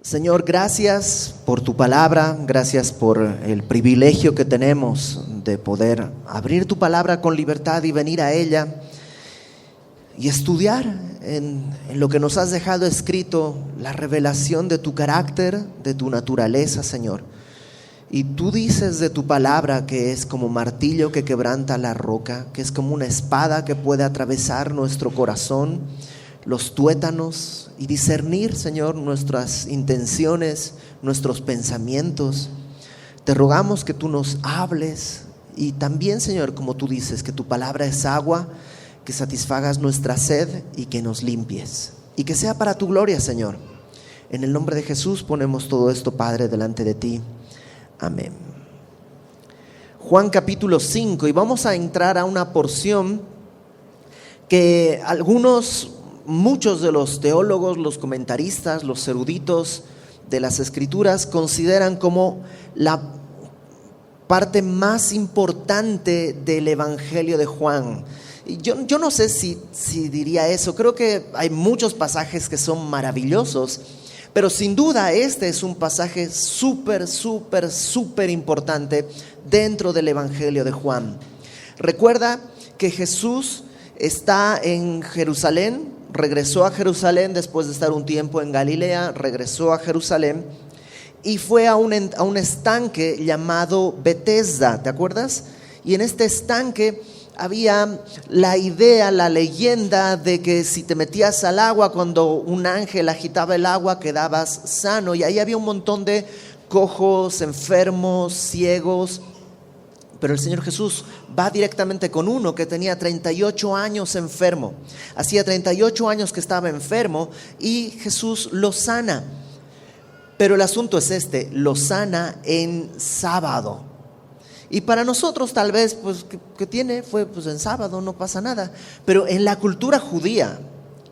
Señor, gracias por tu palabra, gracias por el privilegio que tenemos de poder abrir tu palabra con libertad y venir a ella y estudiar en lo que nos has dejado escrito, la revelación de tu carácter, de tu naturaleza, Señor. Y tú dices de tu palabra que es como martillo que quebranta la roca, que es como una espada que puede atravesar nuestro corazón, los tuétanos, y discernir, Señor, nuestras intenciones, nuestros pensamientos. Te rogamos que tú nos hables y también, Señor, como tú dices, que tu palabra es agua, que satisfagas nuestra sed y que nos limpies. Y que sea para tu gloria, Señor. En el nombre de Jesús ponemos todo esto, Padre, delante de ti. Amén. Juan capítulo 5, y vamos a entrar a una porción que muchos de los teólogos, los comentaristas, los eruditos de las Escrituras consideran como la parte más importante del Evangelio de Juan. Yo no sé si diría eso. Creo que hay muchos pasajes que son maravillosos, pero sin duda este es un pasaje súper importante dentro del Evangelio de Juan. Recuerda que Jesús está en Jerusalén, regresó a Jerusalén después de estar un tiempo en Galilea, regresó a Jerusalén y fue a un estanque llamado Betesda, ¿te acuerdas? Y en este estanque había la idea, la leyenda de que si te metías al agua cuando un ángel agitaba el agua quedabas sano, y ahí había un montón de cojos, enfermos, ciegos. Pero el Señor Jesús va directamente con uno que tenía 38 años enfermo. Hacía 38 años que estaba enfermo y Jesús lo sana. Pero el asunto es lo sana en sábado. Y para nosotros tal vez, pues, fue en sábado, no pasa nada. Pero en la cultura judía,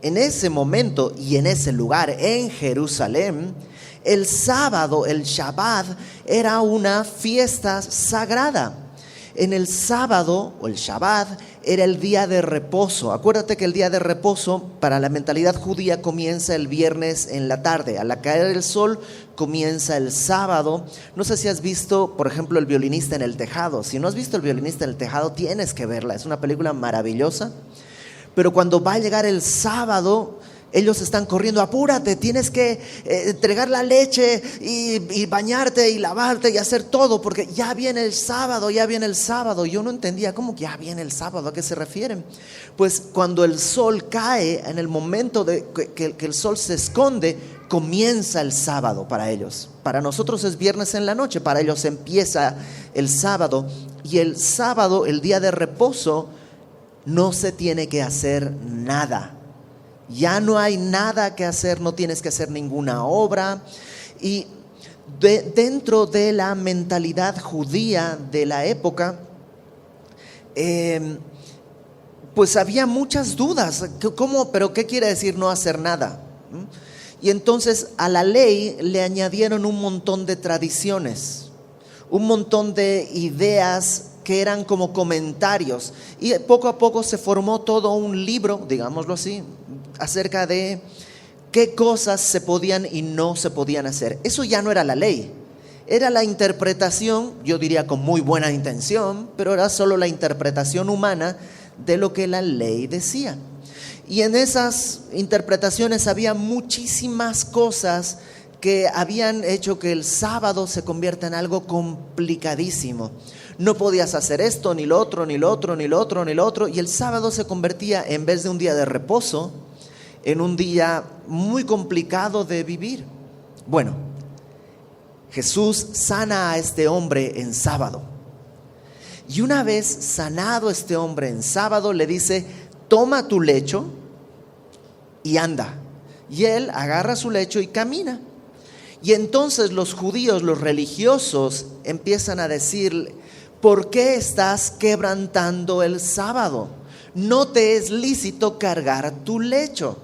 en ese momento y en ese lugar, en Jerusalén, el sábado, el Shabbat, era una fiesta sagrada. En el sábado o el Shabbat era el día de reposo. Acuérdate que el día de reposo para la mentalidad judía comienza el viernes en la tarde. Al caer el sol comienza el sábado. No sé si has visto, por ejemplo, El violinista en el tejado. Si no has visto El violinista en el tejado, tienes que verla. Es una película maravillosa. Pero cuando va a llegar el sábado, ellos están corriendo, apúrate, tienes que entregar la leche y bañarte y lavarte y hacer todo, porque ya viene el sábado, ya viene el sábado. Yo no entendía, ¿cómo que ya viene el sábado? ¿A qué se refieren? Pues cuando el sol cae, en el momento de que el sol se esconde, comienza el sábado para ellos. Para nosotros es viernes en la noche, para ellos empieza el sábado. Y el sábado, el día de reposo, no se tiene que hacer nada. Ya no hay nada que hacer, no tienes que hacer ninguna obra. Y dentro de la mentalidad judía de la época, pues había muchas dudas. ¿Cómo? ¿Pero qué quiere decir no hacer nada? Y entonces a la ley le añadieron un montón de tradiciones, un montón de ideas que eran como comentarios, y poco a poco se formó todo un libro, digámoslo así, acerca de qué cosas se podían y no se podían hacer. Eso ya no era la ley, era la interpretación, yo diría con muy buena intención, pero era solo la interpretación humana de lo que la ley decía. Y en esas interpretaciones había muchísimas cosas que habían hecho que el sábado se convierta en algo complicadísimo. No podías hacer esto, ni lo otro, ni lo otro, ni lo otro, ni lo otro. Y el sábado se convertía, en vez de un día de reposo, en un día muy complicado de vivir. Bueno, Jesús sana a este hombre en sábado. Y una vez sanado este hombre en sábado, le dice: toma tu lecho y anda. Y él agarra su lecho y camina. Y entonces los judíos, los religiosos, empiezan a decir: ¿por qué estás quebrantando el sábado? No te es lícito cargar tu lecho,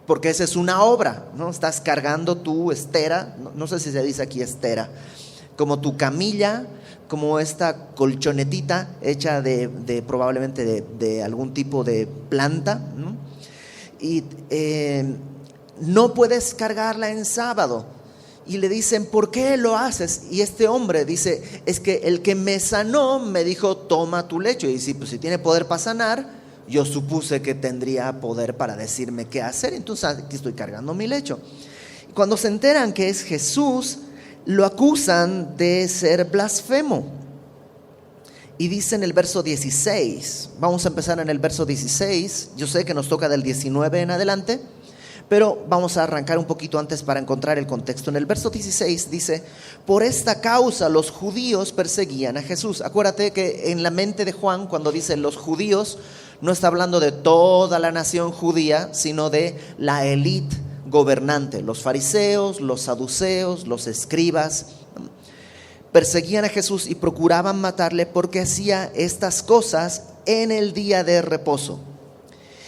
porque esa es una obra, ¿no? Estás cargando tu estera, no sé si se dice aquí estera, como tu camilla, como esta colchonetita hecha de probablemente de algún tipo de planta, ¿no? Y no puedes cargarla en sábado. y le dicen, ¿por qué lo haces? Y este hombre dice, es que el que me sanó me dijo, toma tu lecho. Y si tiene poder para sanar, yo supuse que tendría poder para decirme qué hacer, entonces aquí estoy cargando mi lecho. Cuando se enteran que es Jesús, lo acusan de ser blasfemo. Y dice en el verso 16, vamos a empezar en el verso 16, yo sé que nos toca del 19 en adelante, pero vamos a arrancar un poquito antes para encontrar el contexto. En el verso 16 dice, por esta causa los judíos perseguían a Jesús. Acuérdate que en la mente de Juan, cuando dice los judíos, no está hablando de toda la nación judía, sino de la élite gobernante, los fariseos, los saduceos, los escribas. Perseguían a Jesús y procuraban matarle porque hacía estas cosas en el día de reposo.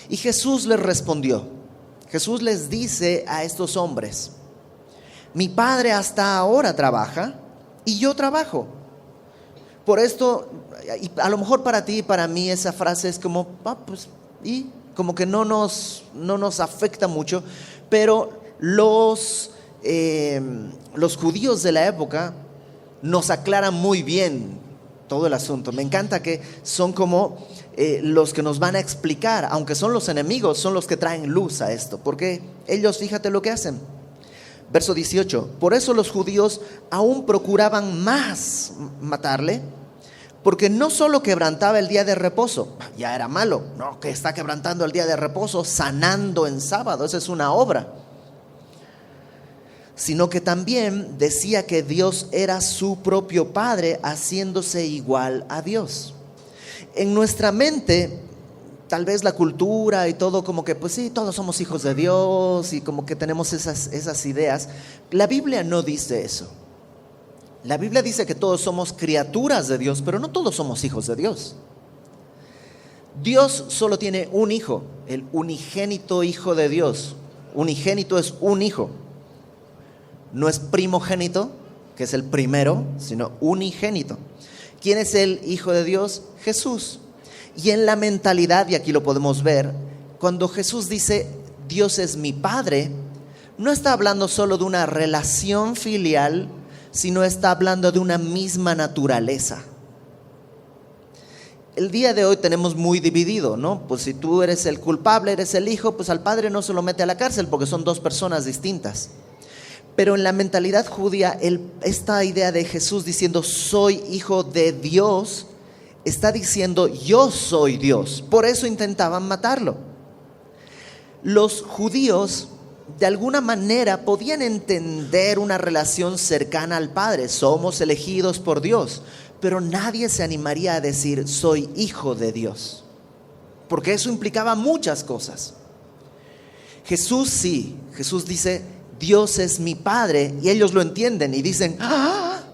Y Jesús les respondió. Jesús les dice a estos hombres, mi Padre hasta ahora trabaja y yo trabajo. Por esto, y a lo mejor para ti y para mí esa frase es como, y como que no nos afecta mucho, pero los judíos de la época nos aclaran muy bien todo el asunto. Me encanta que son como los que nos van a explicar, aunque son los enemigos, son los que traen luz a esto, porque ellos, fíjate lo que hacen. Verso 18, por eso los judíos aún procuraban más matarle, porque no solo quebrantaba el día de reposo, ya era malo, no, que está quebrantando el día de reposo, sanando en sábado, esa es una obra, sino que también decía que Dios era su propio Padre, haciéndose igual a Dios. En nuestra mente, tal vez la cultura y todo, como que pues sí, todos somos hijos de Dios y como que tenemos esas ideas. La Biblia no dice eso. La Biblia dice que todos somos criaturas de Dios, pero no todos somos hijos de Dios. Dios solo tiene un hijo, el unigénito Hijo de Dios. Unigénito es un hijo. No es primogénito, que es el primero, sino unigénito. ¿Quién es el Hijo de Dios? Jesús. Y en la mentalidad, y aquí lo podemos ver, cuando Jesús dice, Dios es mi Padre, no está hablando solo de una relación filial, sino está hablando de una misma naturaleza. El día de hoy tenemos muy dividido, ¿no? Pues si tú eres el culpable, eres el hijo, pues al padre no se lo mete a la cárcel porque son dos personas distintas. Pero en la mentalidad judía, esta idea de Jesús diciendo soy hijo de Dios, está diciendo yo soy Dios. Por eso intentaban matarlo. Los judíos de alguna manera podían entender una relación cercana al Padre. Somos elegidos por Dios, pero nadie se animaría a decir soy hijo de Dios, porque eso implicaba muchas cosas. Jesús sí, Jesús dice Dios es mi Padre, y ellos lo entienden y dicen,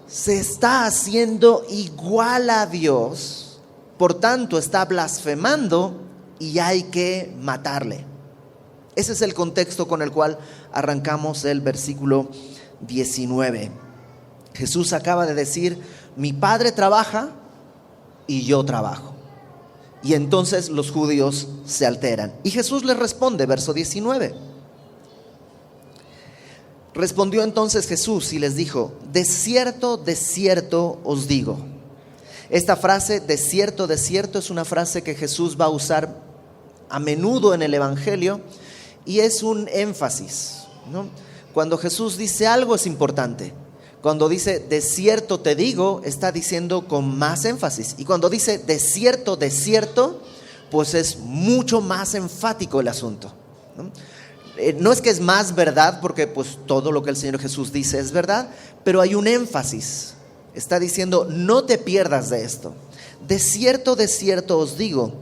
se está haciendo igual a Dios, por tanto está blasfemando y hay que matarle. Ese es el contexto con el cual arrancamos el versículo 19. Jesús acaba de decir, mi Padre trabaja y yo trabajo. Y entonces los judíos se alteran. Y Jesús les responde, verso 19. Respondió entonces Jesús y les dijo, de cierto os digo. Esta frase, de cierto, es una frase que Jesús va a usar a menudo en el Evangelio y es un énfasis, ¿no? Cuando Jesús dice algo es importante. Cuando dice, de cierto te digo, está diciendo con más énfasis. Y cuando dice, de cierto, pues es mucho más enfático el asunto, ¿no? No es que es más verdad, porque pues todo lo que el Señor Jesús dice es verdad, pero hay un énfasis. Está diciendo, no te pierdas de esto. De cierto os digo,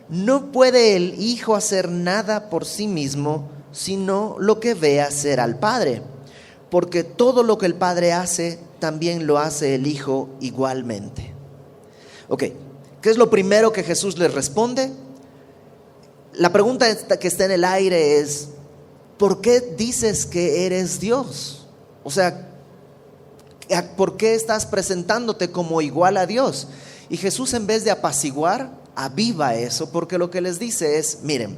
no puede el Hijo hacer nada por sí mismo, sino lo que ve hacer al Padre. Porque todo lo que el Padre hace, también lo hace el Hijo igualmente. Ok, ¿qué es lo primero que Jesús les responde? La pregunta que está en el aire es, ¿por qué dices que eres Dios? O sea, ¿por qué estás presentándote como igual a Dios? Y Jesús, en vez de apaciguar, aviva eso, porque lo que les dice es, miren,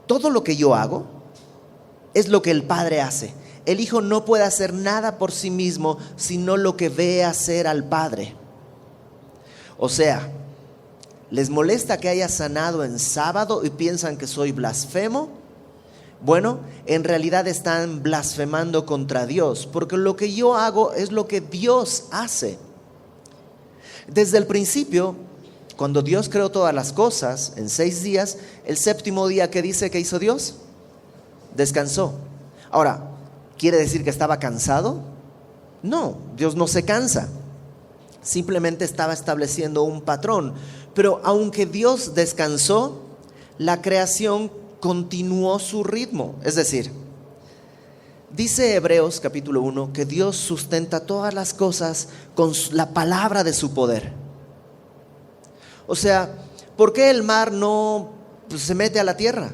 todo lo que yo hago es lo que el Padre hace. el Hijo no puede hacer nada por sí mismo, sino lo que ve hacer al Padre. O sea, ¿les molesta que haya sanado en sábado y piensan que soy blasfemo? Bueno, en realidad están blasfemando contra Dios, porque lo que yo hago es lo que Dios hace. Desde el principio, cuando Dios creó todas las cosas en 6 días, el séptimo día, ¿qué dice que hizo Dios? Descansó. Ahora, ¿quiere decir que estaba cansado? No, Dios no se cansa. Simplemente estaba estableciendo un patrón. Pero aunque Dios descansó, la creación continuó su ritmo. Es decir, dice Hebreos capítulo 1 que Dios sustenta todas las cosas con la palabra de su poder. O sea, ¿por qué el mar no se mete a la tierra?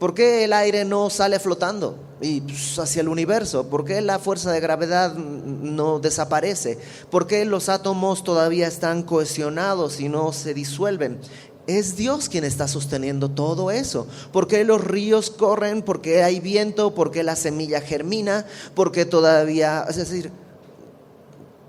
¿Por qué el aire no sale flotando y hacia el universo? ¿Por qué la fuerza de gravedad no desaparece? ¿Por qué los átomos todavía están cohesionados y no se disuelven? Es Dios quien está sosteniendo todo eso. ¿Por qué los ríos corren? ¿Por qué hay viento? ¿Por qué la semilla germina? ¿Por qué todavía, es decir,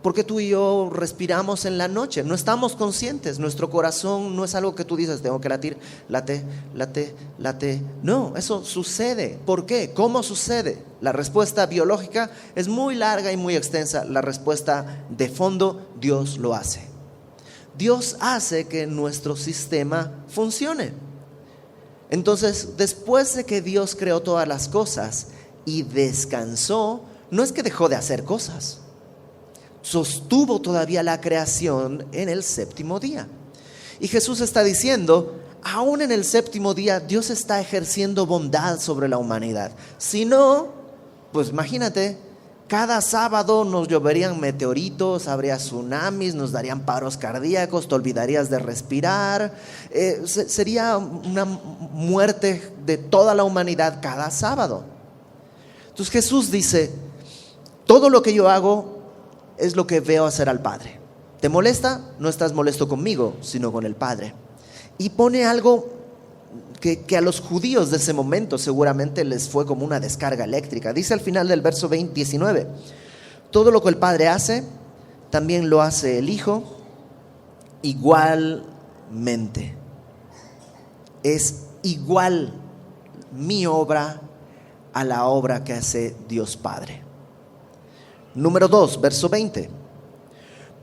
por qué tú y yo respiramos en la noche? No estamos conscientes. Nuestro corazón no es algo que tú dices, tengo que latir, late, late, late. No, eso sucede. ¿Por qué? ¿Cómo sucede? La respuesta biológica es muy larga y muy extensa. La respuesta de fondo, Dios lo hace. Dios hace que nuestro sistema funcione. Entonces, después de que Dios creó todas las cosas y descansó, no es que dejó de hacer cosas. Sostuvo todavía la creación en el séptimo día. Y Jesús está diciendo, aún en el séptimo día, Dios está ejerciendo bondad sobre la humanidad. Si no, pues imagínate, cada sábado nos lloverían meteoritos, habría tsunamis, nos darían paros cardíacos, te olvidarías de respirar. Sería una muerte de toda la humanidad cada sábado. Entonces Jesús dice, todo lo que yo hago es lo que veo hacer al Padre. ¿Te molesta? No estás molesto conmigo, sino con el Padre. Y pone algo que a los judíos de ese momento seguramente les fue como una descarga eléctrica. Dice al final del verso 19, todo lo que el Padre hace, también lo hace el Hijo igualmente. Es igual mi obra a la obra que hace Dios Padre. Número 2, verso 20.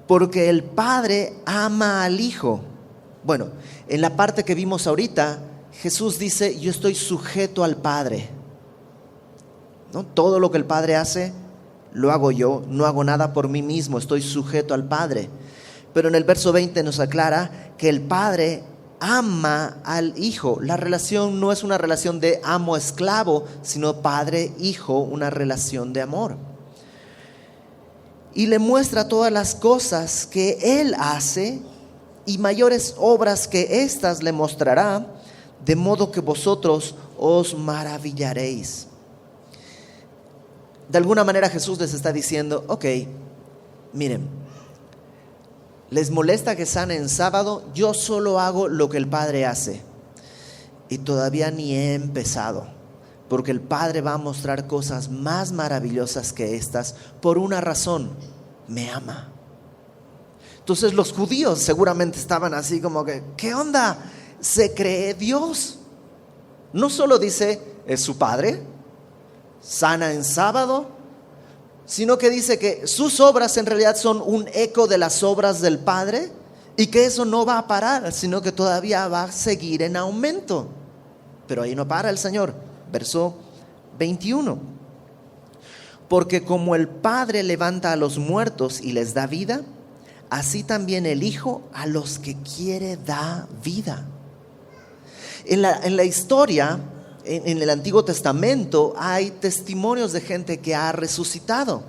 Porque el Padre ama al Hijo. Bueno, en la parte que vimos ahorita, Jesús dice, yo estoy sujeto al Padre, ¿no? Todo lo que el Padre hace, lo hago yo, no hago nada por mí mismo, estoy sujeto al Padre. Pero en el verso 20 nos aclara que el Padre ama al Hijo. La relación no es una relación de amo-esclavo, sino padre-hijo, una relación de amor. Y le muestra todas las cosas que Él hace y mayores obras que éstas le mostrará, de modo que vosotros os maravillaréis. De alguna manera Jesús les está diciendo, ok, miren, ¿les molesta que sane en sábado? Yo solo hago lo que el Padre hace. Y todavía ni he empezado, porque el Padre va a mostrar cosas más maravillosas que estas por una razón: me ama. Entonces los judíos seguramente estaban así como que, ¿qué onda? Se cree Dios. No solo dice, es su Padre, sana en sábado, sino que dice que sus obras en realidad son un eco de las obras del Padre, y que eso no va a parar, sino que todavía va a seguir en aumento. Pero ahí no para el Señor. Verso 21. Porque como el Padre levanta a los muertos y les da vida, así también el Hijo a los que quiere da vida. En la historia, en el Antiguo Testamento, hay testimonios de gente que ha resucitado.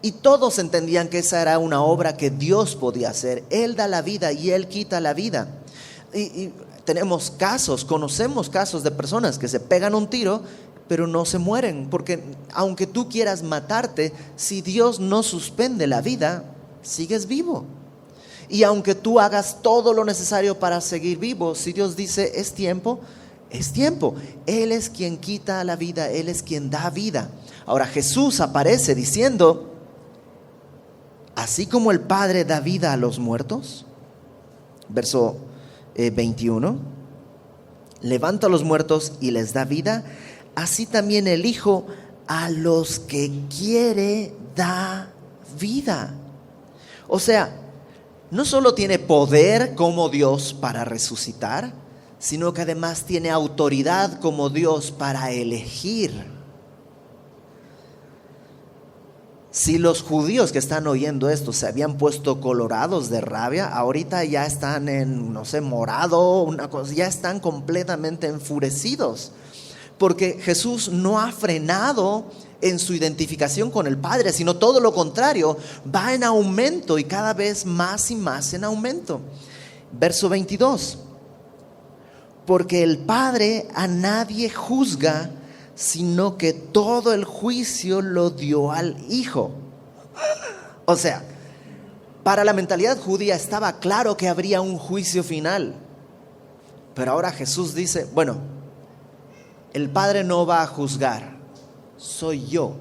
Y todos entendían que esa era una obra que Dios podía hacer. Él da la vida y Él quita la vida. Y tenemos casos, conocemos casos de personas que se pegan un tiro, pero no se mueren. Porque aunque tú quieras matarte, si Dios no suspende la vida, sigues vivo. Y aunque tú hagas todo lo necesario para seguir vivo, si Dios dice es tiempo, es tiempo. Él es quien quita la vida, Él es quien da vida. Ahora Jesús aparece diciendo, así como el Padre da vida a los muertos, verso 21, levanta a los muertos y les da vida, así también el Hijo a los que quiere da vida. O sea, no solo tiene poder como Dios para resucitar, sino que además tiene autoridad como Dios para elegir. Si los judíos que están oyendo esto se habían puesto colorados de rabia, ahorita ya están en, no sé, morado, una cosa, ya están completamente enfurecidos. Porque Jesús no ha frenado en su identificación con el Padre, sino todo lo contrario, va en aumento y cada vez más y más en aumento. Verso 22. Porque el Padre a nadie juzga, sino que todo el juicio lo dio al Hijo. O sea, para la mentalidad judía estaba claro que habría un juicio final. Pero ahora Jesús dice, bueno, el Padre no va a juzgar, soy yo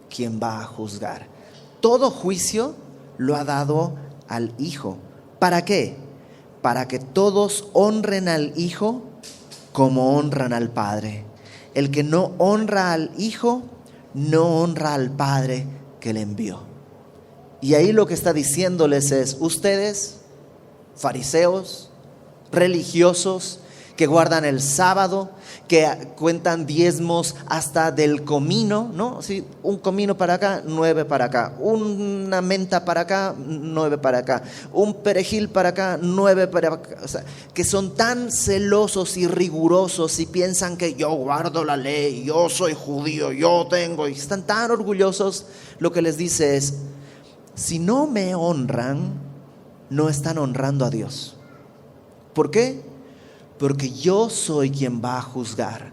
quien va a juzgar. Todo juicio lo ha dado al Hijo. ¿Para qué? Para que todos honren al Hijo como honran al Padre. El que no honra al Hijo, no honra al Padre que le envió. Y ahí lo que está diciéndoles es, ustedes, fariseos, religiosos, que guardan el sábado, que cuentan diezmos hasta del comino, ¿no? Sí, un comino para acá, 9 para acá. Una menta para acá, 9 para acá. Un perejil para acá, 9 para acá. O sea, que son tan celosos y rigurosos y piensan que yo guardo la ley, yo soy judío, yo tengo. Y están tan orgullosos, lo que les dice es, si no me honran, no están honrando a Dios. ¿Por qué? Porque yo soy quien va a juzgar.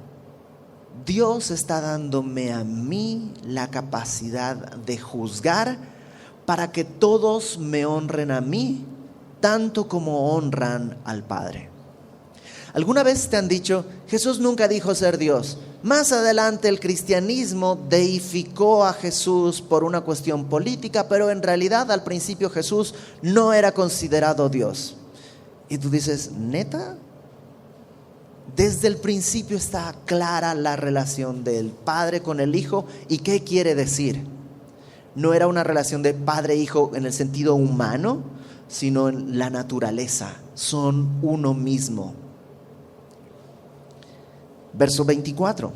Dios está dándome a mí la capacidad de juzgar para que todos me honren a mí, tanto como honran al Padre. ¿Alguna vez te han dicho, Jesús nunca dijo ser Dios? Más adelante el cristianismo deificó a Jesús por una cuestión política, pero en realidad al principio Jesús no era considerado Dios. Y tú dices, ¿neta? Desde el principio está clara la relación del Padre con el Hijo. ¿Y qué quiere decir? No era una relación de Padre-Hijo en el sentido humano, sino en la naturaleza. Son uno mismo. Verso 24.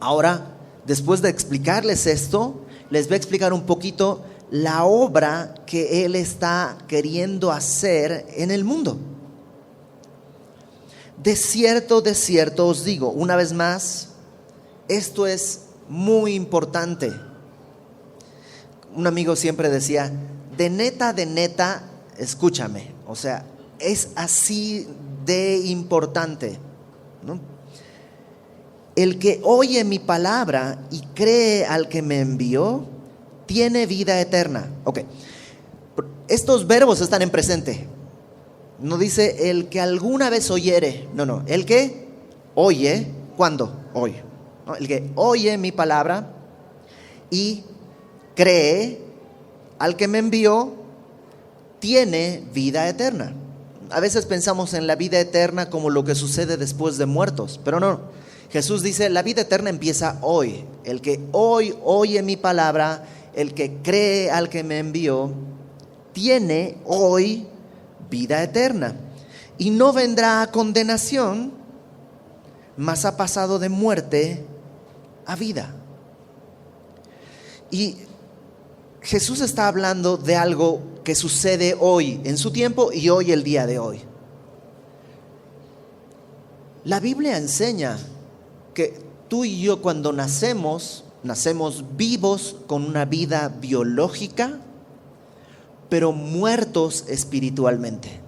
Ahora, después de explicarles esto, les voy a explicar un poquito la obra que Él está queriendo hacer en el mundo. De cierto os digo, una vez más, esto es muy importante. Un amigo siempre decía, de neta, escúchame. O sea, es así de importante, ¿no? El que oye mi palabra y cree al que me envió, tiene vida eterna. Ok, estos verbos están en presente. No dice el que alguna vez oyere. No, el que oye. ¿Cuándo? Hoy. No, el que oye mi palabra y cree al que me envió, tiene vida eterna. A veces pensamos en la vida eterna como lo que sucede después de muertos, pero no. Jesús dice, la vida eterna empieza hoy. El que hoy oye mi palabra, el que cree al que me envió, tiene hoy vida eterna. Y no vendrá a condenación, mas ha pasado de muerte a vida. Y Jesús está hablando de algo que sucede hoy, en su tiempo y hoy, el día de hoy. La Biblia enseña que tú y yo cuando nacemos vivos con una vida biológica, pero muertos espiritualmente,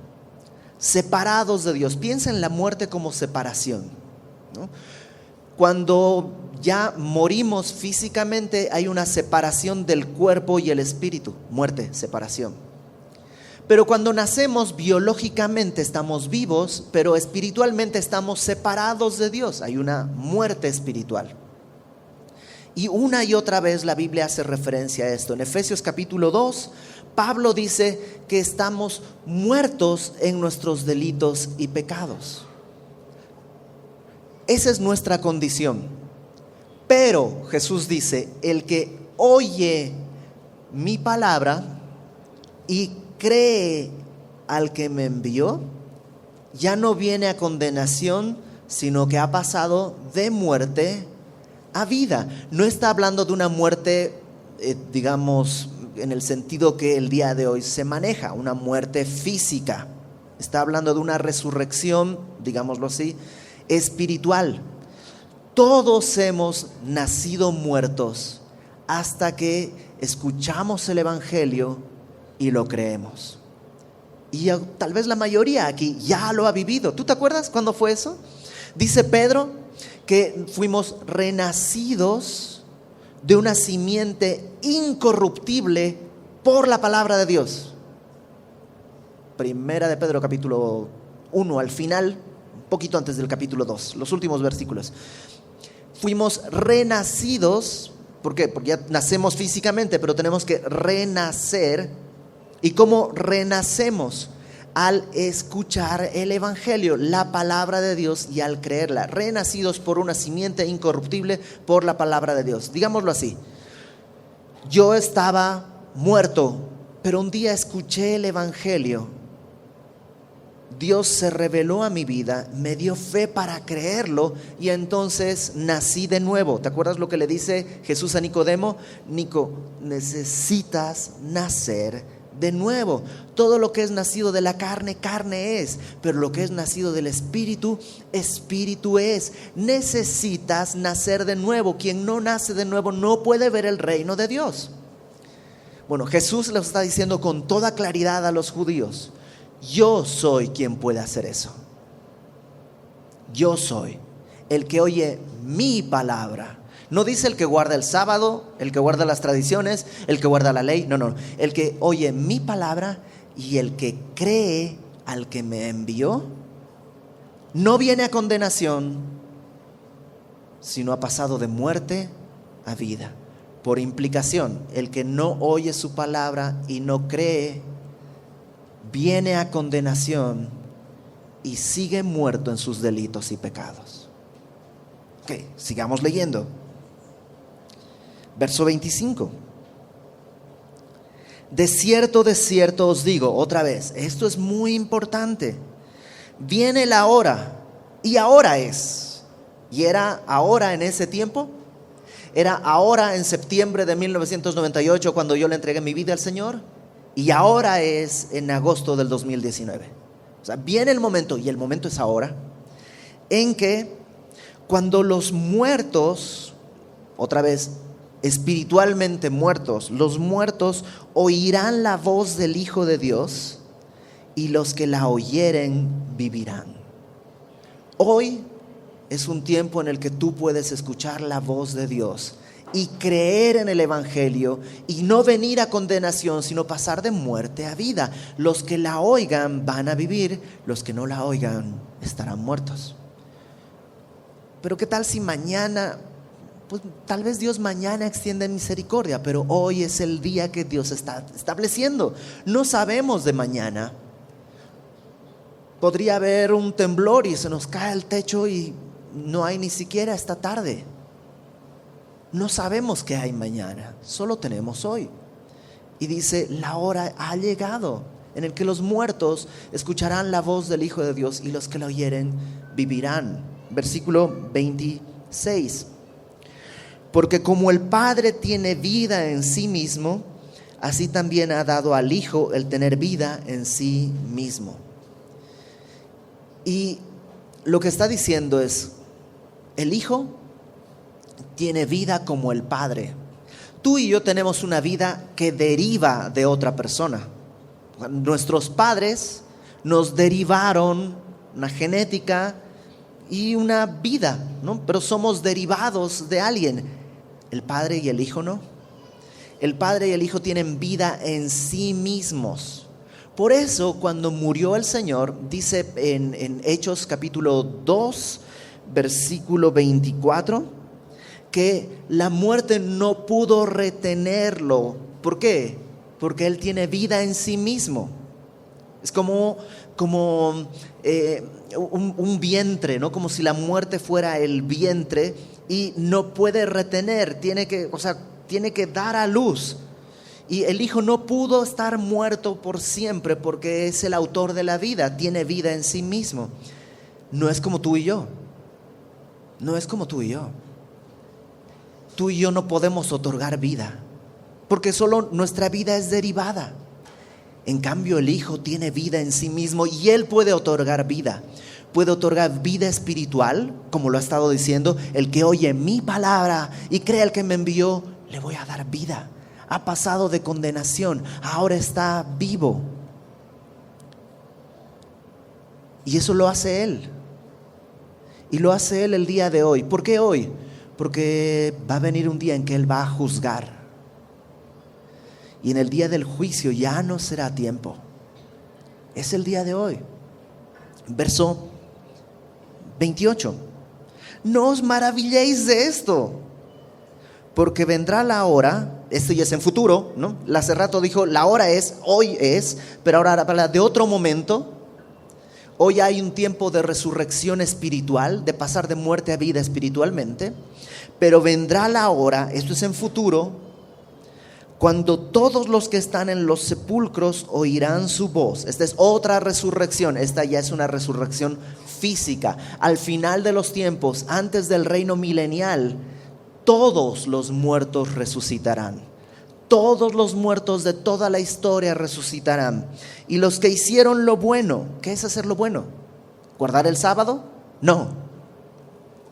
separados de Dios. Piensa en la muerte como separación, ¿no? Cuando ya morimos físicamente hay una separación del cuerpo y el espíritu, muerte, separación. Pero cuando nacemos biológicamente estamos vivos, pero espiritualmente estamos separados de Dios. Hay una muerte espiritual. Y una y otra vez la Biblia hace referencia a esto. En Efesios capítulo 2, Pablo dice que estamos muertos en nuestros delitos y pecados. Esa es nuestra condición. Pero Jesús dice, el que oye mi palabra y cree al que me envió, ya no viene a condenación, sino que ha pasado de muerte a vida. No está hablando de una muerte, digamos, en el sentido que el día de hoy se maneja, una muerte física. Está hablando de una resurrección, digámoslo así, espiritual. Todos hemos nacido muertos hasta que escuchamos el Evangelio y lo creemos. Y tal vez la mayoría aquí ya lo ha vivido. ¿Tú te acuerdas cuándo fue eso? Dice Pedro que fuimos renacidos de una simiente incorruptible por la palabra de Dios. Primera de Pedro capítulo 1 al final, un poquito antes del capítulo 2, los últimos versículos. Fuimos renacidos, ¿por qué? Porque ya nacemos físicamente, pero tenemos que renacer. ¿Y cómo renacemos? Al escuchar el Evangelio, la palabra de Dios, y al creerla. Renacidos por una simiente incorruptible por la palabra de Dios. Digámoslo así. Yo estaba muerto, pero un día escuché el Evangelio. Dios se reveló a mi vida, me dio fe para creerlo y entonces nací de nuevo. ¿Te acuerdas lo que le dice Jesús a Nicodemo? Nico, necesitas nacer de nuevo. Todo lo que es nacido de la carne, carne es, pero lo que es nacido del Espíritu, Espíritu es. Necesitas nacer de nuevo. Quien no nace de nuevo no puede ver el reino de Dios. Bueno, Jesús les está diciendo con toda claridad a los judíos: yo soy quien puede hacer eso. Yo soy el que oye mi palabra. No dice el que guarda el sábado, el que guarda las tradiciones, el que guarda la ley. No. El que oye mi palabra y el que cree al que me envió, no viene a condenación, sino ha pasado de muerte a vida. Por implicación, el que no oye su palabra y no cree, viene a condenación y sigue muerto en sus delitos y pecados. Ok, sigamos leyendo. Verso 25. De cierto os digo, otra vez, esto es muy importante. Viene la hora, y ahora es. ¿Y era ahora en ese tiempo? Era ahora en septiembre de 1998 cuando yo le entregué mi vida al Señor. Y ahora es en agosto del 2019. O sea, viene el momento, y el momento es ahora, en que cuando los muertos, otra vez, espiritualmente muertos, los muertos oirán la voz del Hijo de Dios, y los que la oyeren vivirán. Hoy es un tiempo en el que tú puedes escuchar la voz de Dios y creer en el Evangelio y no venir a condenación, sino pasar de muerte a vida. Los que la oigan van a vivir, los que no la oigan estarán muertos. Pero ¿qué tal si mañana, pues tal vez Dios mañana extiende misericordia, pero hoy es el día que Dios está estableciendo? No sabemos de mañana. Podría haber un temblor y se nos cae el techo y no hay ni siquiera esta tarde. No sabemos qué hay mañana, solo tenemos hoy. Y dice, la hora ha llegado en el que los muertos escucharán la voz del Hijo de Dios y los que la oyeren vivirán. Versículo 26. Porque como el Padre tiene vida en sí mismo, así también ha dado al Hijo el tener vida en sí mismo. Y lo que está diciendo es, el Hijo tiene vida como el Padre. Tú y yo tenemos una vida que deriva de otra persona. Nuestros padres nos derivaron una genética y una vida, ¿no? Pero somos derivados de alguien. El Padre y el Hijo no. El Padre y el Hijo tienen vida en sí mismos. Por eso cuando murió el Señor, dice en Hechos capítulo 2, versículo 24, que la muerte no pudo retenerlo. ¿Por qué? Porque Él tiene vida en sí mismo. Es como un vientre, ¿no? Como si la muerte fuera el vientre y no puede retener, tiene que dar a luz. Y el Hijo no pudo estar muerto por siempre porque es el autor de la vida, tiene vida en sí mismo. No es como tú y yo. No es como tú y yo. Tú y yo no podemos otorgar vida porque solo nuestra vida es derivada. En cambio, el Hijo tiene vida en sí mismo y Él puede otorgar vida. Puede otorgar vida espiritual, como lo ha estado diciendo. El que oye mi palabra y cree al que me envió, le voy a dar vida. Ha pasado de condenación, ahora está vivo. Y eso lo hace Él. Y lo hace Él el día de hoy. ¿Por qué hoy? Porque va a venir un día en que Él va a juzgar. Y en el día del juicio ya no será tiempo. Es el día de hoy. Verso 28. No os maravilléis de esto, porque vendrá la hora. Esto ya es en futuro, ¿no? Hace rato dijo la hora es, hoy es, pero ahora habla de otro momento. Hoy hay un tiempo de resurrección espiritual, de pasar de muerte a vida espiritualmente. Pero vendrá la hora, esto es en futuro, cuando todos los que están en los sepulcros oirán su voz. Esta es otra resurrección. Esta ya es una resurrección física. Al final de los tiempos, antes del reino milenial, todos los muertos resucitarán. Todos los muertos de toda la historia resucitarán. Y los que hicieron lo bueno, ¿qué es hacer lo bueno? ¿Guardar el sábado? No.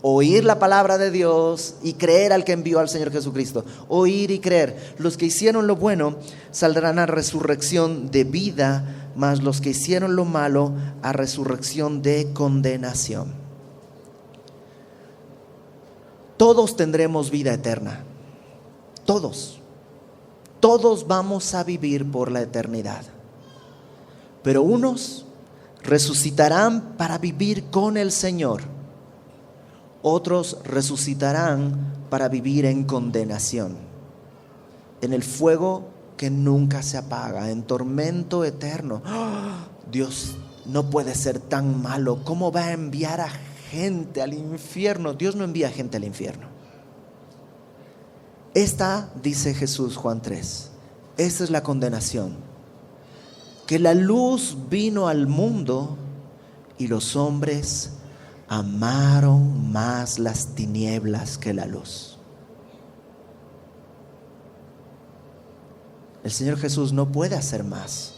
Oír la palabra de Dios y creer al que envió al Señor Jesucristo. Oír y creer. Los que hicieron lo bueno saldrán a resurrección de vida, mas los que hicieron lo malo a resurrección de condenación. Todos tendremos vida eterna. Todos. Todos vamos a vivir por la eternidad. Pero unos resucitarán para vivir con el Señor. Otros resucitarán para vivir en condenación, en el fuego que nunca se apaga, en tormento eterno. Dios no puede ser tan malo. ¿Cómo va a enviar a gente al infierno? Dios no envía gente al infierno. Esta, dice Jesús, Juan 3, esta es la condenación: que la luz vino al mundo y los hombres amaron más las tinieblas que la luz. El Señor Jesús no puede hacer más.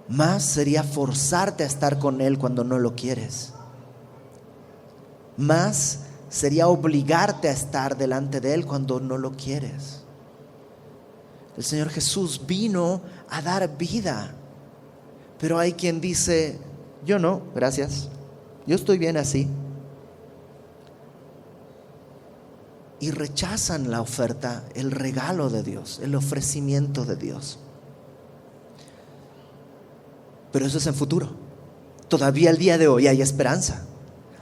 Más sería forzarte a estar con Él cuando no lo quieres. Más sería obligarte a estar delante de Él cuando no lo quieres. El Señor Jesús vino a dar vida. Pero hay quien dice: yo no, gracias. Yo estoy bien así. Y rechazan la oferta, el regalo de Dios, el ofrecimiento de Dios. Pero eso es en futuro. Todavía el día de hoy hay esperanza.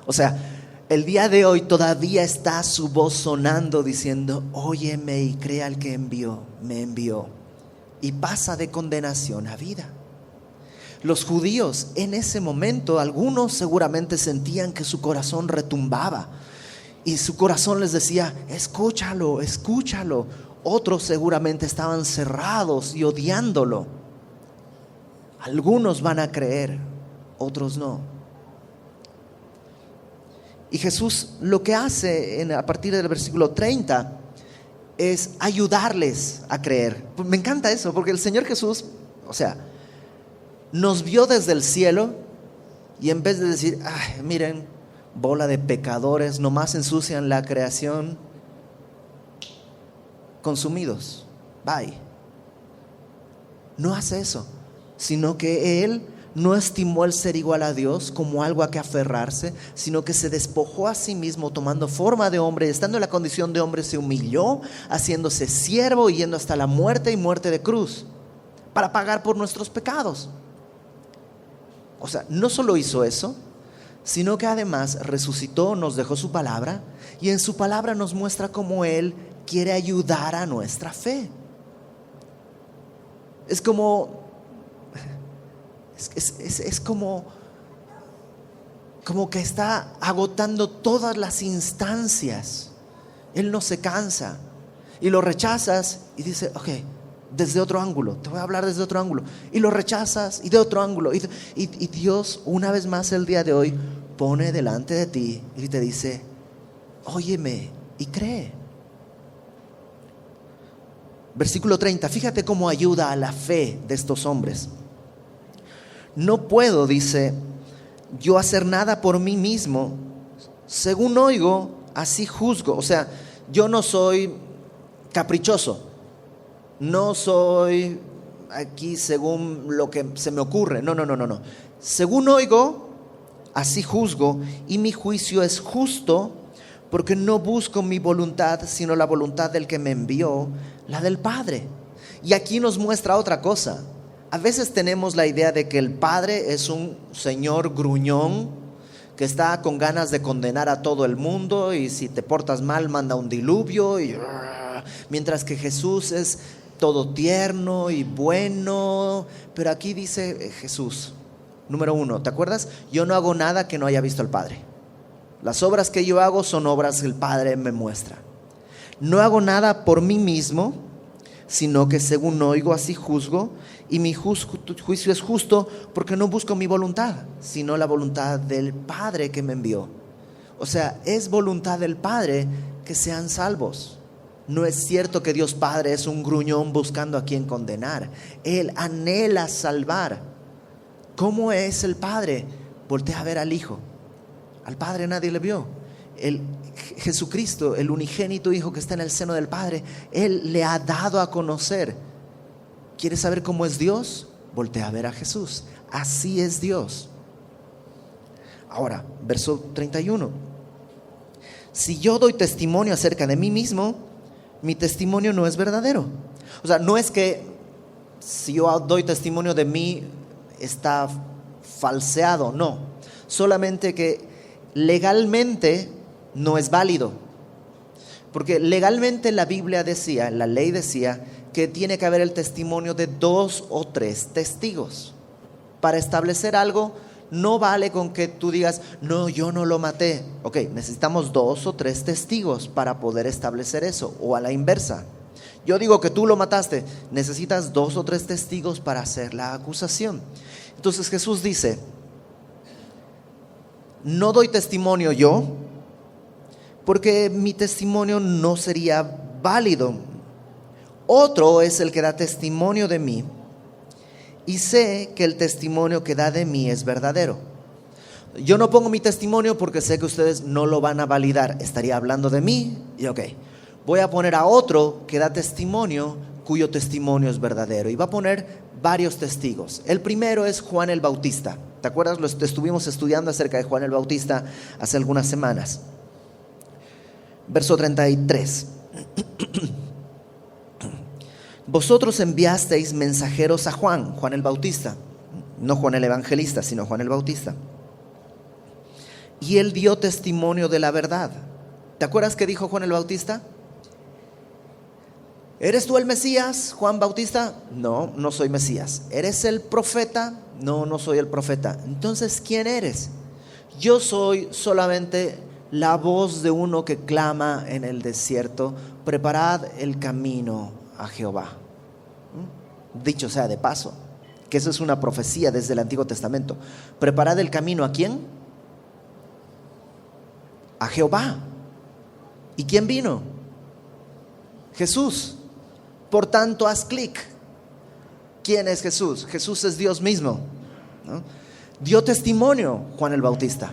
O sea, el día de hoy todavía está su voz sonando diciendo: óyeme y crea al que me envió. Y pasa de condenación a vida. Los judíos en ese momento, algunos seguramente sentían que su corazón retumbaba y su corazón les decía: escúchalo, escúchalo. Otros seguramente estaban cerrados y odiándolo. Algunos van a creer, otros no. Y Jesús lo que hace a partir del versículo 30 es ayudarles a creer. Me encanta eso, porque el Señor Jesús, nos vio desde el cielo y en vez de decir: ay, miren, bola de pecadores, nomás ensucian la creación, consumidos, bye. No hace eso, sino que Él no estimó el ser igual a Dios como algo a que aferrarse, sino que se despojó a sí mismo, tomando forma de hombre, estando en la condición de hombre se humilló, haciéndose siervo y yendo hasta la muerte y muerte de cruz. para pagar por nuestros pecados. O sea, no solo hizo eso, sino que además resucitó, nos dejó su palabra, y en su palabra nos muestra cómo Él quiere ayudar a nuestra fe. Es como que está agotando todas las instancias. Él no se cansa. Y lo rechazas y dice, ok, desde otro ángulo, te voy a hablar desde otro ángulo. Y lo rechazas y de otro ángulo. Y Dios, una vez más el día de hoy, pone delante de ti y te dice, óyeme y cree. Versículo 30, fíjate cómo ayuda a la fe de estos hombres. No puedo, dice, yo hacer nada por mí mismo. Según oigo, así juzgo. O sea, yo no soy caprichoso. No soy aquí según lo que se me ocurre. No. Según oigo, así juzgo, y mi juicio es justo, porque no busco mi voluntad, sino la voluntad del que me envió, la del Padre. Y aquí nos muestra otra cosa. A veces tenemos la idea de que el Padre es un señor gruñón que está con ganas de condenar a todo el mundo, y si te portas mal manda un diluvio, mientras que Jesús es todo tierno y bueno. Pero aquí dice Jesús, número 1, ¿te acuerdas? Yo no hago nada que no haya visto al Padre. Las obras que yo hago son obras que el Padre me muestra. No hago nada por mí mismo, sino que según oigo así juzgo, y mi juicio es justo, porque no busco mi voluntad, sino la voluntad del Padre que me envió. O sea, es voluntad del Padre que sean salvos. No es cierto que Dios Padre es un gruñón buscando a quien condenar. Él anhela salvar. ¿Cómo es el Padre? Voltea a ver al Hijo. Al Padre nadie le vio. Jesucristo, el unigénito Hijo que está en el seno del Padre, Él le ha dado a conocer. ¿Quieres saber cómo es Dios? Voltea a ver a Jesús. Así es Dios. Ahora, verso 31. Si yo doy testimonio acerca de mí mismo, mi testimonio no es verdadero. O sea, no es que si yo doy testimonio de mí está falseado, no. Solamente que legalmente no es válido. Porque legalmente la Biblia decía, la ley decía, que tiene que haber el testimonio de 2 o 3 testigos. Para establecer algo, no vale con que tú digas, no, yo no lo maté. Ok, necesitamos 2 o 3 testigos para poder establecer eso. O a la inversa, yo digo que tú lo mataste, necesitas 2 o 3 testigos para hacer la acusación. Entonces Jesús dice, no doy testimonio yo, porque mi testimonio no sería válido. Otro es el que da testimonio de mí, y sé que el testimonio que da de mí es verdadero. Yo no pongo mi testimonio porque sé que ustedes no lo van a validar. Estaría hablando de mí y ok, voy a poner a otro que da testimonio cuyo testimonio es verdadero, y va a poner varios testigos. El primero es Juan el Bautista. ¿Te acuerdas? Lo estuvimos estudiando acerca de Juan el Bautista hace algunas semanas. Verso 33. Vosotros enviasteis mensajeros a Juan el Bautista, no Juan el Evangelista, sino Juan el Bautista, y él dio testimonio de la verdad. ¿Te acuerdas qué dijo Juan el Bautista? ¿Eres tú el Mesías, Juan Bautista? No, no soy Mesías. ¿Eres el profeta? No, no soy el profeta. Entonces, ¿quién eres? Yo soy solamente la voz de uno que clama en el desierto, preparad el camino a Jehová. Dicho sea de paso, que eso es una profecía desde el Antiguo Testamento. Preparad el camino, ¿a quién? A Jehová. ¿Y quién vino? Jesús. Por tanto, haz clic. ¿Quién es Jesús? Jesús es Dios mismo, ¿no? Dio testimonio Juan el Bautista.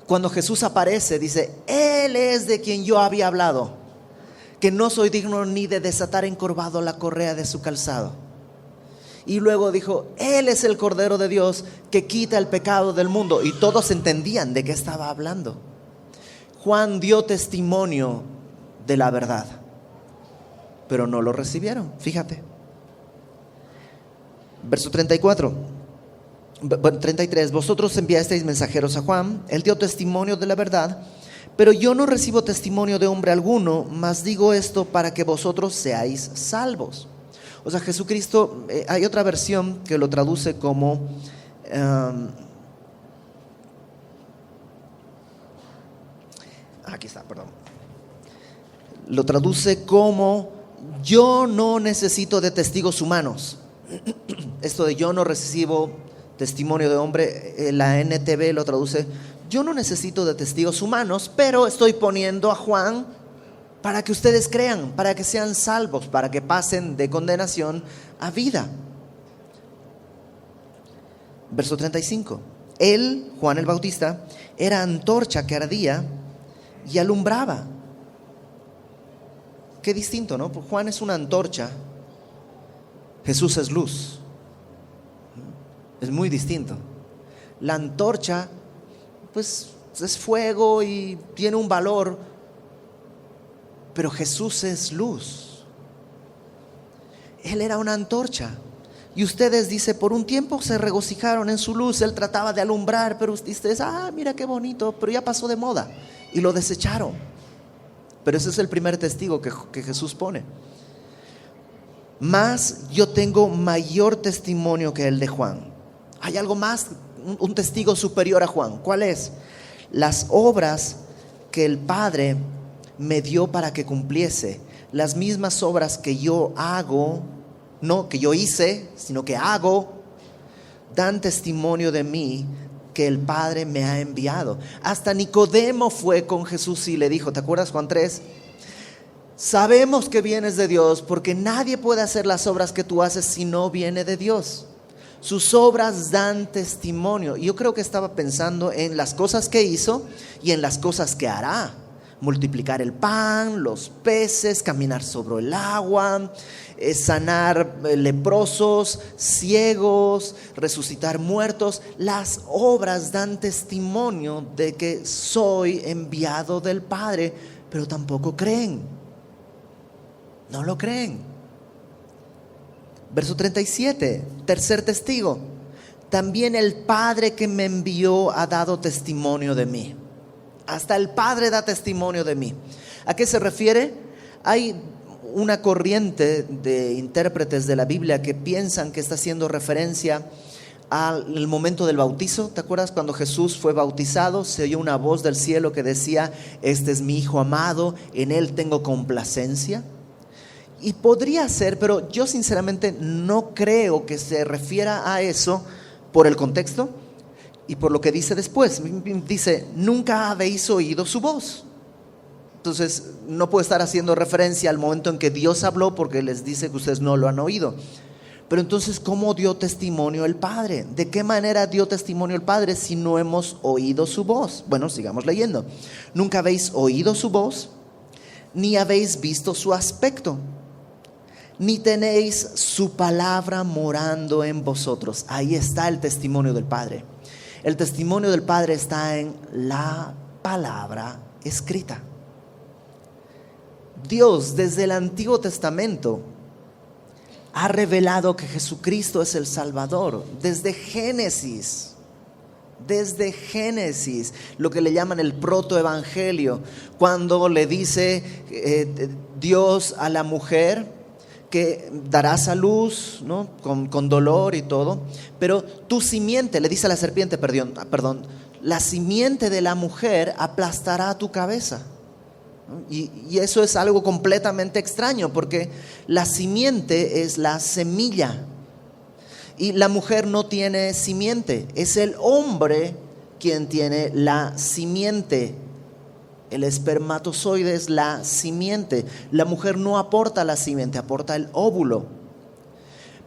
Cuando Jesús aparece, dice, Él es de quien yo había hablado, que no soy digno ni de desatar encorvado la correa de su calzado. Y luego dijo, Él es el Cordero de Dios que quita el pecado del mundo. Y todos entendían de qué estaba hablando. Juan dio testimonio de la verdad, pero no lo recibieron. Fíjate, Verso 34. 33. Vosotros enviasteis mensajeros a Juan, él dio testimonio de la verdad, pero yo no recibo testimonio de hombre alguno, mas digo esto para que vosotros seáis salvos. O sea, Jesucristo, hay otra versión que lo traduce como aquí está, perdón. Lo traduce como: yo no necesito de testigos humanos. Esto de yo no recibo testimonio de hombre, la NTV lo traduce: yo no necesito de testigos humanos, pero estoy poniendo a Juan para que ustedes crean, para que sean salvos, para que pasen de condenación a vida. Verso 35. Él, Juan el Bautista, era antorcha que ardía y alumbraba. Qué distinto, ¿no? Porque Juan es una antorcha, Jesús es luz. Es muy distinto. La antorcha, pues, es fuego y tiene un valor, pero Jesús es luz. Él era una antorcha. Y ustedes, dice, por un tiempo se regocijaron en su luz. Él trataba de alumbrar, pero ustedes, mira qué bonito, pero ya pasó de moda y lo desecharon. Pero ese es el primer testigo que Jesús pone. Mas yo tengo mayor testimonio que el de Juan. Hay algo más, un testigo superior a Juan. ¿Cuál es? Las obras que el Padre me dio para que cumpliese, las mismas obras que yo hago, no que yo hice, sino que hago, dan testimonio de mí que el Padre me ha enviado. Hasta Nicodemo fue con Jesús y le dijo, ¿te acuerdas Juan 3? Sabemos que vienes de Dios, porque nadie puede hacer las obras que tú haces si no viene de Dios. Sus obras dan testimonio. Y yo creo que estaba pensando en las cosas que hizo y en las cosas que hará. Multiplicar el pan, los peces, caminar sobre el agua, sanar leprosos, ciegos, resucitar muertos. Las obras dan testimonio de que soy enviado del Padre, pero tampoco creen. No lo creen. Verso 37, tercer testigo. También el Padre que me envió ha dado testimonio de mí. Hasta el Padre da testimonio de mí. ¿A qué se refiere? Hay una corriente de intérpretes de la Biblia que piensan que está haciendo referencia al momento del bautizo. ¿Te acuerdas cuando Jesús fue bautizado? Se oyó una voz del cielo que decía: este es mi Hijo amado, en él tengo complacencia. Y podría ser, pero yo sinceramente no creo que se refiera a eso por el contexto y por lo que dice después. Dice, nunca habéis oído su voz. Entonces no puede estar haciendo referencia al momento en que Dios habló, porque les dice que ustedes no lo han oído. Pero entonces, ¿cómo dio testimonio el Padre? ¿De qué manera dio testimonio el Padre si no hemos oído su voz? Bueno, sigamos leyendo. Nunca habéis oído su voz, ni habéis visto su aspecto, ni tenéis su palabra morando en vosotros. Ahí está el testimonio del Padre. El testimonio del Padre está en la palabra escrita. Dios desde el Antiguo Testamento ha revelado que Jesucristo es el Salvador. Desde Génesis, lo que le llaman el protoevangelio, cuando le dice Dios a la mujer que darás a luz, ¿no? con dolor y todo, pero tu simiente, le dice a la serpiente, perdón, la simiente de la mujer aplastará tu cabeza. Y eso es algo completamente extraño, porque la simiente es la semilla y la mujer no tiene simiente, es el hombre quien tiene la simiente. El espermatozoide es la simiente. La mujer no aporta la simiente, aporta el óvulo.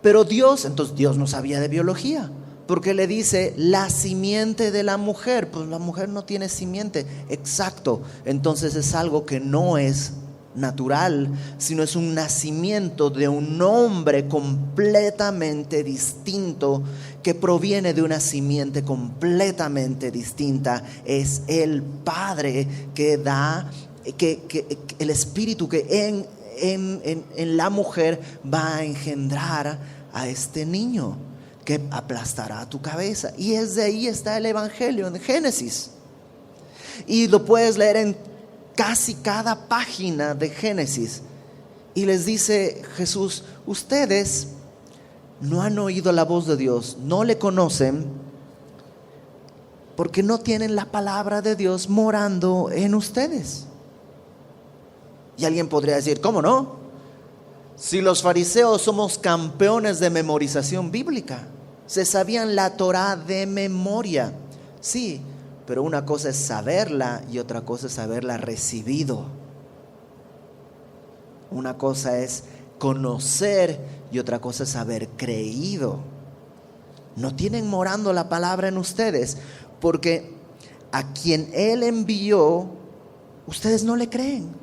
Pero entonces Dios no sabía de biología, porque le dice la simiente de la mujer. Pues la mujer no tiene simiente. Exacto. Entonces es algo que no es natural, sino es un nacimiento de un hombre completamente distinto, que proviene de una simiente completamente distinta. Es el Padre que da, que el Espíritu que en la mujer va a engendrar a este niño que aplastará tu cabeza. Y de ahí está el Evangelio en Génesis. Y lo puedes leer en casi cada página de Génesis. Y les dice Jesús: ustedes no han oído la voz de Dios, no le conocen, porque no tienen la palabra de Dios morando en ustedes. Y alguien podría decir: ¿cómo no? Si los fariseos somos campeones de memorización bíblica, se sabían la Torá de memoria. Sí, pero una cosa es saberla y otra cosa es haberla recibido. Una cosa es conocer y otra cosa es haber creído. No tienen morando la palabra en ustedes, porque a quien Él envió, ustedes no le creen.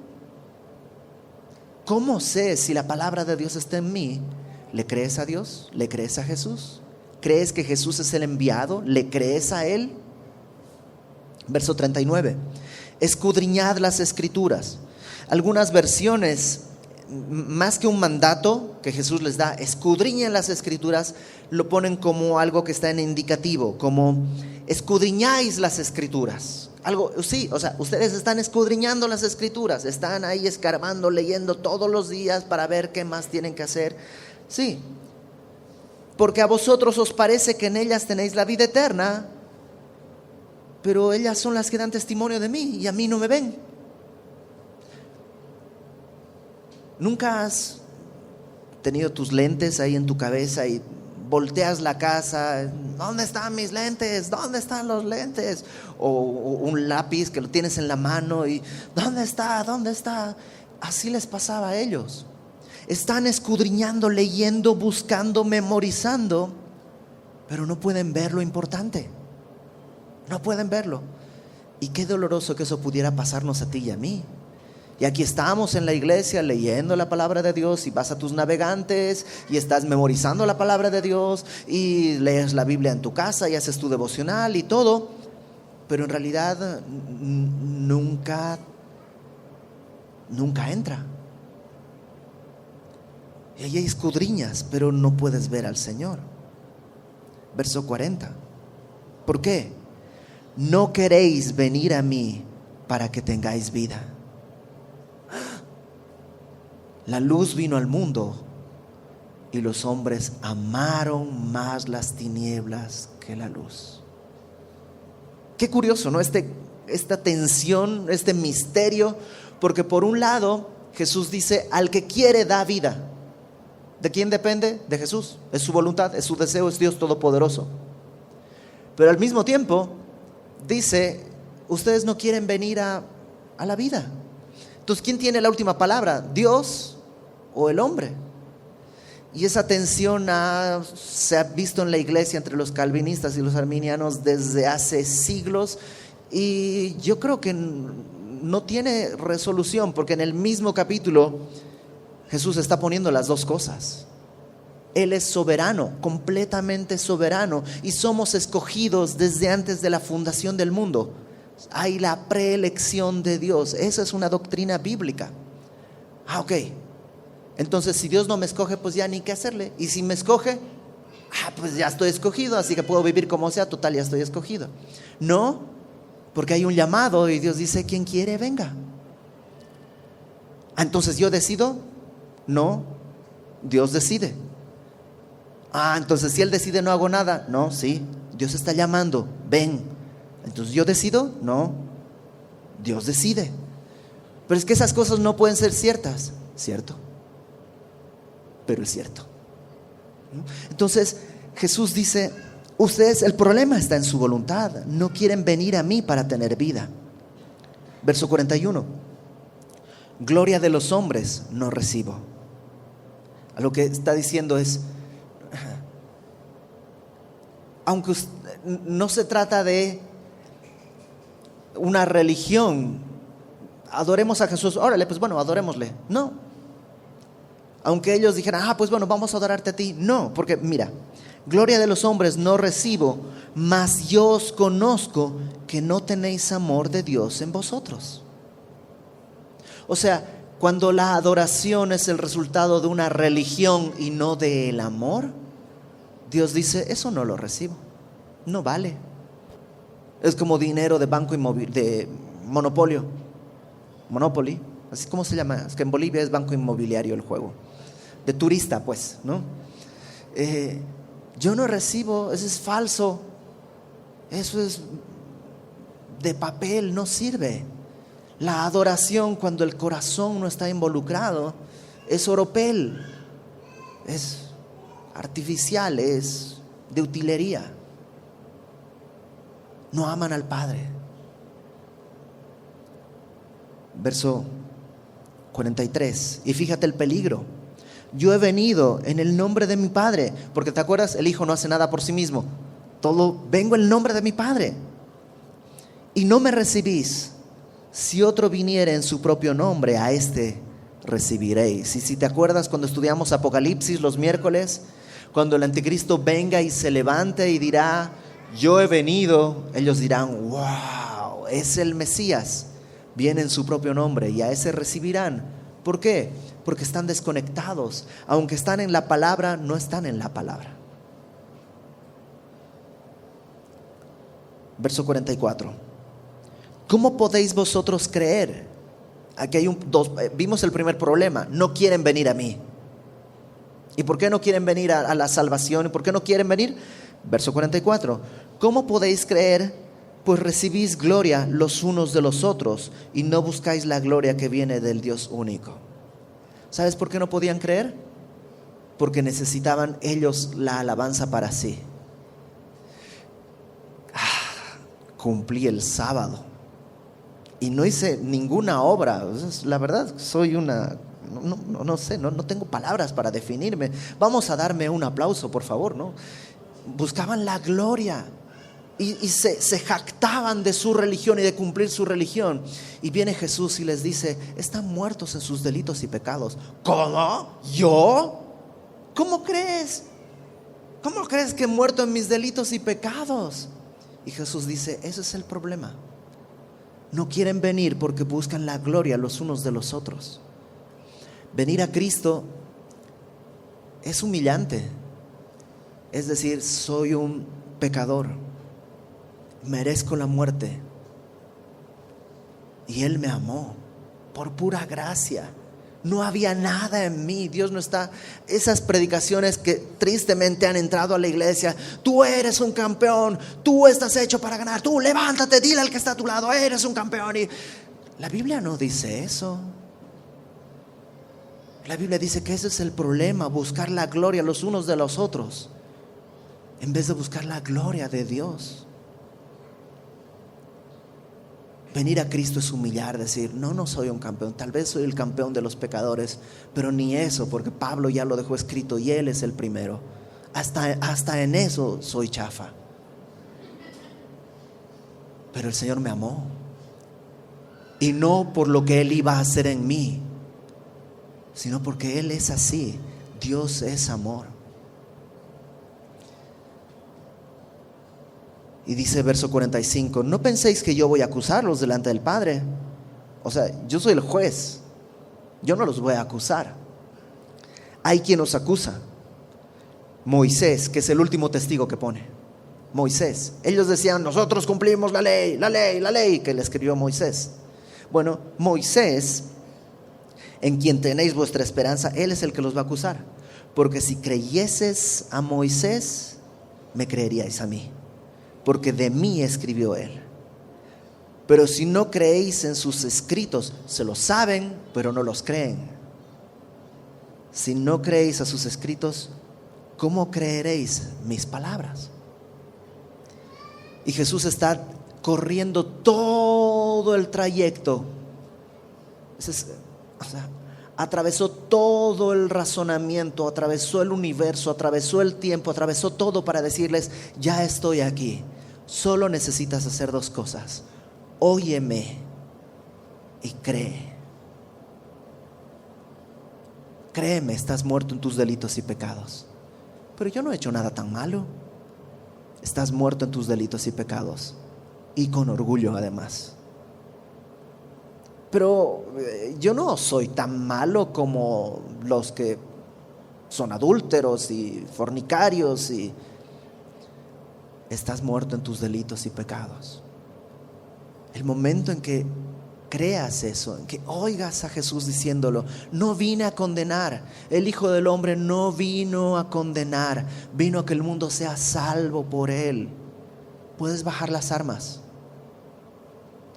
¿Cómo sé si la palabra de Dios está en mí? ¿Le crees a Dios? ¿Le crees a Jesús? ¿Crees que Jesús es el enviado? ¿Le crees a Él? Verso 39. Escudriñad las Escrituras. Algunas versiones, más que un mandato que Jesús les da, escudriñen las Escrituras, lo ponen como algo que está en indicativo, como escudriñáis las Escrituras. Algo, sí, o sea, ustedes están escudriñando las Escrituras, están ahí escarbando, leyendo todos los días para ver qué más tienen que hacer. Sí, porque a vosotros os parece que en ellas tenéis la vida eterna, pero ellas son las que dan testimonio de mí y a mí no me ven. ¿Nunca has tenido tus lentes ahí en tu cabeza y volteas la casa? ¿Dónde están mis lentes? ¿Dónde están los lentes? O un lápiz que lo tienes en la mano y ¿dónde está? ¿Dónde está? Así les pasaba a ellos. Están escudriñando, leyendo, buscando, memorizando, pero no pueden ver lo importante. No pueden verlo. Y qué doloroso que eso pudiera pasarnos a ti y a mí. Y aquí estamos en la iglesia leyendo la palabra de Dios, y vas a tus navegantes y estás memorizando la palabra de Dios y lees la Biblia en tu casa y haces tu devocional y todo, pero en realidad nunca entra. Y ahí hay escudriñas, pero no puedes ver al Señor. Verso 40. ¿Por qué? No queréis venir a mí para que tengáis vida. La luz vino al mundo y los hombres amaron más las tinieblas que la luz. Qué curioso, ¿no? Esta tensión, este misterio, porque por un lado Jesús dice: al que quiere da vida. ¿De quién depende? De Jesús. Es su voluntad, es su deseo, es Dios Todopoderoso. Pero al mismo tiempo dice: ustedes no quieren venir a la vida. Entonces, ¿quién tiene la última palabra? ¿Dios o el hombre? Y esa tensión se ha visto en la iglesia entre los calvinistas y los arminianos desde hace siglos, y yo creo que no tiene resolución, porque en el mismo capítulo Jesús está poniendo las dos cosas. Él es soberano, completamente soberano, y somos escogidos desde antes de la fundación del mundo. Hay la preelección de Dios. Esa es una doctrina bíblica. Ok, entonces si Dios no me escoge, pues ya ni qué hacerle. Y si me escoge, pues ya estoy escogido, así que puedo vivir como sea, total, ya estoy escogido. No, porque hay un llamado y Dios dice: quien quiere, venga. Entonces yo decido. No, Dios decide. Entonces si Él decide, no hago nada. No, sí, Dios está llamando, ven. Entonces yo decido. No, Dios decide. Pero es que esas cosas no pueden ser ciertas. Cierto, pero es cierto. Entonces Jesús dice: ustedes, el problema está en su voluntad, no quieren venir a mí para tener vida. Verso 41. Gloria de los hombres no recibo. A lo que está diciendo es: aunque no se trata de una religión, adoremos a Jesús, órale, pues bueno, adorémosle. No. Aunque ellos dijeran: pues bueno, vamos a adorarte a ti. No, porque mira, gloria de los hombres no recibo, mas yo os conozco que no tenéis amor de Dios en vosotros. O sea, Cuando la adoración es el resultado de una religión y no del amor, Dios dice, eso no lo recibo, no vale. Es como dinero de banco de monopolio, Monopoly, así como se llama, es que en Bolivia es banco inmobiliario el juego, de turista pues, ¿no? Yo no recibo, eso es falso, eso es de papel, no sirve. La adoración, cuando el corazón no está involucrado, es oropel, es artificial, es de utilería. No aman al Padre. Verso 43. Y fíjate el peligro. Yo he venido en el nombre de mi Padre, porque te acuerdas, el Hijo no hace nada por sí mismo. Vengo en el nombre de mi Padre. Y no me recibís. Si otro viniere en su propio nombre, a este recibiréis. Y si te acuerdas cuando estudiamos Apocalipsis los miércoles, cuando el anticristo venga y se levante y dirá, yo he venido, ellos dirán, wow, es el Mesías, viene en su propio nombre y a ese recibirán. ¿Por qué? Porque están desconectados. Aunque están en la palabra, no están en la palabra. Verso 44. ¿Cómo podéis vosotros creer? Aquí hay vimos el primer problema, no quieren venir a mí. ¿Y por qué no quieren venir a la salvación? ¿Y por qué no quieren venir? Verso 44. ¿Cómo podéis creer? Pues recibís gloria los unos de los otros y no buscáis la gloria que viene del Dios único. ¿Sabes por qué no podían creer? Porque necesitaban ellos la alabanza para sí. Cumplí el sábado y no hice ninguna obra. La verdad, soy no sé, no tengo palabras para definirme. Vamos a darme un aplauso, por favor, ¿no? Buscaban la gloria y se jactaban de su religión y de cumplir su religión. Y viene Jesús y les dice, están muertos en sus delitos y pecados. ¿Cómo? ¿Yo? ¿Cómo crees? ¿Cómo crees que he muerto en mis delitos y pecados? Y Jesús dice, ese es el problema. No quieren venir porque buscan la gloria los unos de los otros. Venir a Cristo es humillante. Es decir, soy un pecador, merezco la muerte y Él me amó por pura gracia. No había nada en mí. Dios no está. Esas predicaciones que tristemente han entrado a la iglesia, tú eres un campeón, tú estás hecho para ganar, tú levántate, dile al que está a tu lado, eres un campeón. Y la Biblia no dice eso. La Biblia dice que ese es el problema, buscar la gloria los unos de los otros en vez de buscar la gloria de Dios. Venir a Cristo es humillar, decir, no soy un campeón, tal vez soy el campeón de los pecadores, pero ni eso, porque Pablo ya lo dejó escrito y él es el primero. Hasta en eso soy chafa. Pero el Señor me amó, y no por lo que Él iba a hacer en mí, sino porque Él es así. Dios es amor. Y dice verso 45, no penséis que yo voy a acusarlos delante del Padre. O sea, yo soy el juez, yo no los voy a acusar. Hay quien los acusa, Moisés, que es el último testigo que pone. Moisés, ellos decían, nosotros cumplimos la ley que le escribió Moisés. Bueno, Moisés, en quien tenéis vuestra esperanza, Él es el que los va a acusar. Porque si creyeses a Moisés, me creeríais a mí, porque de mí escribió él. Pero si no creéis en sus escritos, se los saben, pero no los creen. Si no creéis a sus escritos, ¿cómo creeréis mis palabras? Y Jesús está corriendo todo el trayecto. Atravesó todo el razonamiento, atravesó el universo, atravesó el tiempo, atravesó todo para decirles, ya estoy aquí. Solo necesitas hacer dos cosas: óyeme y cree. Créeme, estás muerto en tus delitos y pecados. Pero yo no he hecho nada tan malo. Estás muerto en tus delitos y pecados, y con orgullo además. pero yo no soy tan malo como los que son adúlteros y fornicarios. Y estás muerto en tus delitos y pecados. El momento en que creas eso, en que oigas a Jesús diciéndolo: no vine a condenar, el Hijo del Hombre no vino a condenar, vino a que el mundo sea salvo por Él. Puedes bajar las armas.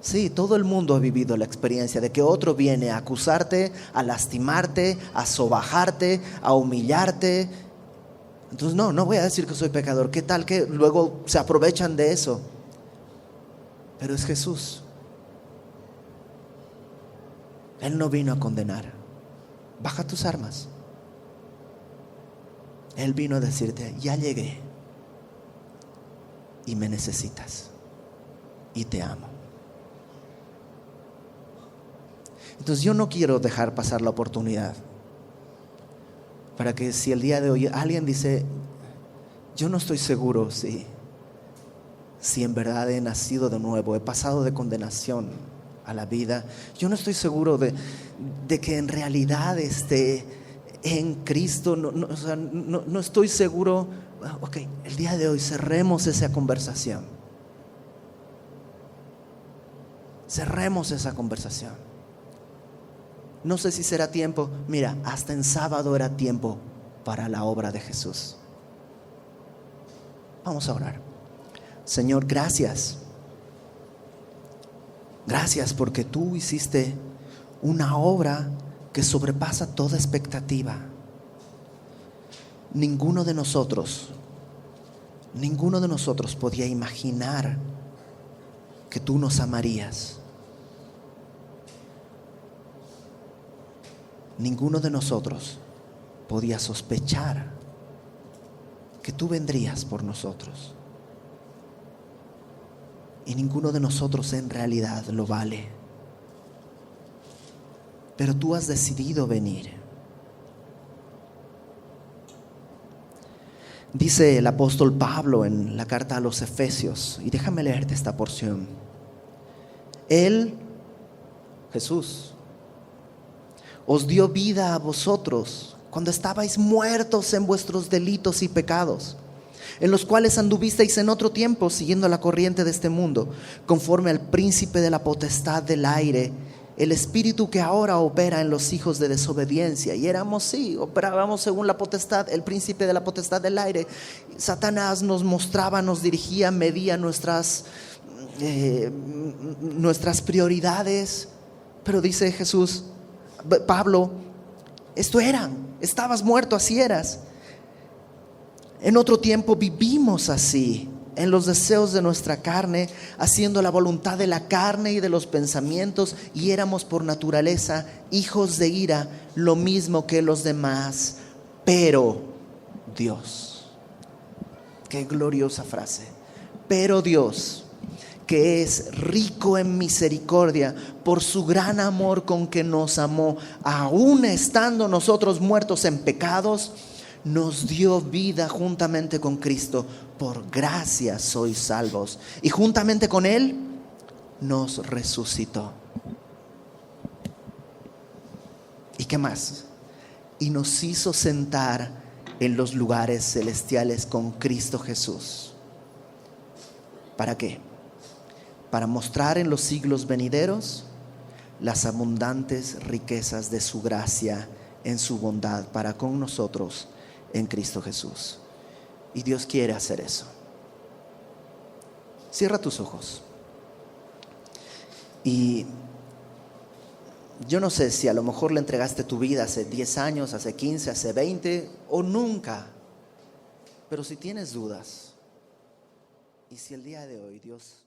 Sí, todo el mundo ha vivido la experiencia de que otro viene a acusarte, a lastimarte, a sobajarte, a humillarte. Entonces no voy a decir que soy pecador. ¿Qué tal que luego se aprovechan de eso? Pero es Jesús. Él no vino a condenar. Baja tus armas. Él vino a decirte: ya llegué y me necesitas y te amo. Entonces yo no quiero dejar pasar la oportunidad para que, si el día de hoy alguien dice: yo no estoy seguro si en verdad he nacido de nuevo, he pasado de condenación a la vida, yo no estoy seguro de que en realidad esté en Cristo, no estoy seguro. Ok, el día de hoy cerremos esa conversación. Cerremos esa conversación. No sé si será tiempo. Mira, hasta en sábado era tiempo para la obra de Jesús. Vamos a orar. Señor, gracias. Gracias porque tú hiciste una obra que sobrepasa toda expectativa. Ninguno de nosotros podía imaginar que tú nos amarías. Ninguno de nosotros podía sospechar que tú vendrías por nosotros. Y ninguno de nosotros en realidad lo vale. Pero tú has decidido venir. Dice el apóstol Pablo en la carta a los Efesios, y déjame leerte esta porción. Él, Jesús, os dio vida a vosotros cuando estabais muertos en vuestros delitos y pecados, en los cuales anduvisteis en otro tiempo siguiendo la corriente de este mundo, conforme al príncipe de la potestad del aire, el espíritu que ahora opera en los hijos de desobediencia. Y operábamos según la potestad, el príncipe de la potestad del aire. Satanás nos mostraba, nos dirigía, medía nuestras prioridades. Pero dice Pablo, estabas muerto, así eras. En otro tiempo vivimos así, en los deseos de nuestra carne, haciendo la voluntad de la carne y de los pensamientos, y éramos por naturaleza hijos de ira, lo mismo que los demás. Pero Dios, qué gloriosa frase, pero Dios, que es rico en misericordia, por su gran amor con que nos amó, aun estando nosotros muertos en pecados, nos dio vida juntamente con Cristo. Por gracia sois salvos, y juntamente con Él nos resucitó. ¿Y qué más? Y nos hizo sentar en los lugares celestiales con Cristo Jesús. ¿Para qué? Para mostrar en los siglos venideros las abundantes riquezas de su gracia en su bondad para con nosotros en Cristo Jesús. Y Dios quiere hacer eso. Cierra tus ojos. Y yo no sé si a lo mejor le entregaste tu vida hace 10 años, hace 15, hace 20 o nunca. Pero si tienes dudas, y si el día de hoy Dios